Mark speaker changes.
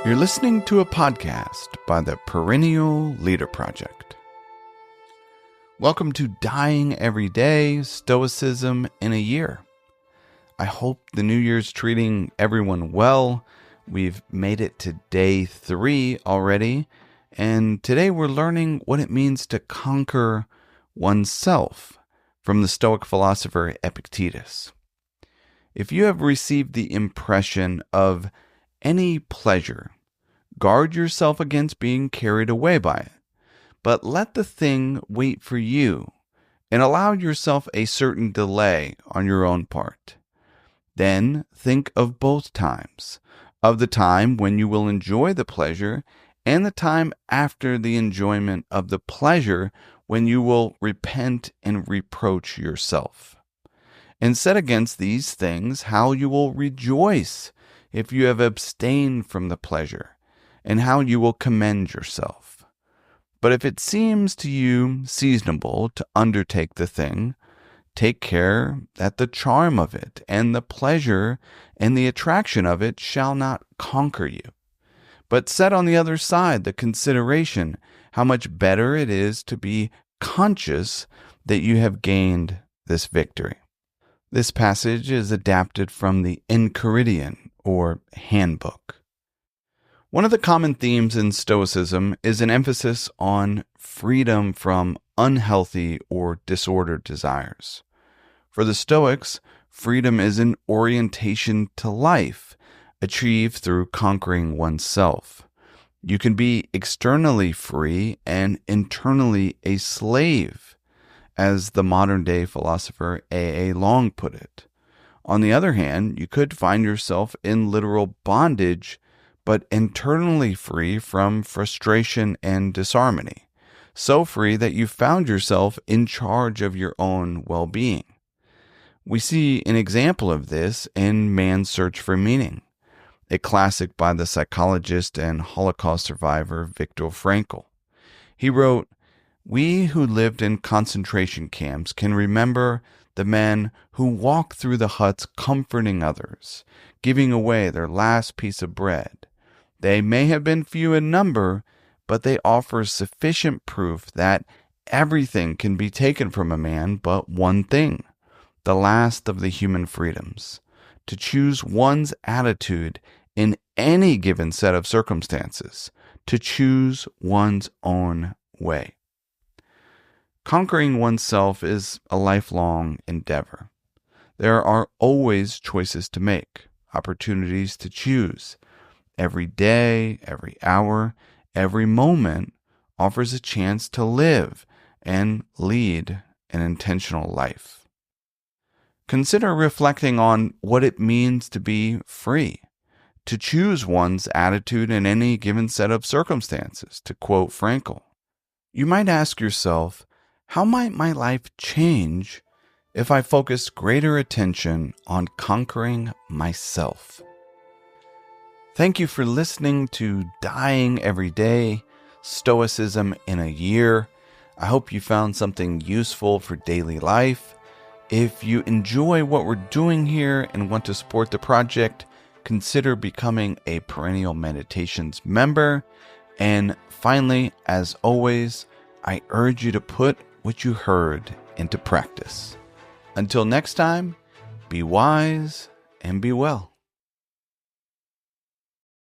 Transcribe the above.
Speaker 1: You're listening to a podcast by the Perennial Leader Project. Welcome to Dying Every Day, Stoicism in a Year. I hope the new year's treating everyone well. We've made it to day 3 already, and today we're learning what it means to conquer oneself from the Stoic philosopher Epictetus. If you have received the impression of any pleasure, guard yourself against being carried away by it, but let the thing wait for you and allow yourself a certain delay on your own part. Then think of both times, of the time when you will enjoy the pleasure and the time after the enjoyment of the pleasure when you will repent and reproach yourself. And set against these things how you will rejoice if you have abstained from the pleasure, and how you will commend yourself. But if it seems to you seasonable to undertake the thing, take care that the charm of it and the pleasure and the attraction of it shall not conquer you. But set on the other side the consideration how much better it is to be conscious that you have gained this victory. This passage is adapted from the Enchiridion, or Handbook. One of the common themes in Stoicism is an emphasis on freedom from unhealthy or disordered desires. For the Stoics, freedom is an orientation to life, achieved through conquering oneself. You can be externally free and internally a slave, as the modern-day philosopher A.A. Long put it. On the other hand, you could find yourself in literal bondage, but internally free from frustration and disharmony, so free that you found yourself in charge of your own well-being. We see an example of this in Man's Search for Meaning, a classic by the psychologist and Holocaust survivor Viktor Frankl. He wrote, "We who lived in concentration camps can remember the men who walked through the huts comforting others, giving away their last piece of bread. They may have been few in number, but they offer sufficient proof that everything can be taken from a man but one thing, the last of the human freedoms, to choose one's attitude in any given set of circumstances, to choose one's own way." Conquering oneself is a lifelong endeavor. There are always choices to make, opportunities to choose. Every day, every hour, every moment offers a chance to live and lead an intentional life. Consider reflecting on what it means to be free, to choose one's attitude in any given set of circumstances, to quote Frankl. You might ask yourself, how might my life change if I focused greater attention on conquering myself? Thank you for listening to Dying Every Day, Stoicism in a Year. I hope you found something useful for daily life. If you enjoy what we're doing here and want to support the project, consider becoming a Perennial Meditations member. And finally, as always, I urge you to put what you heard into practice. Until next time, be wise and be well.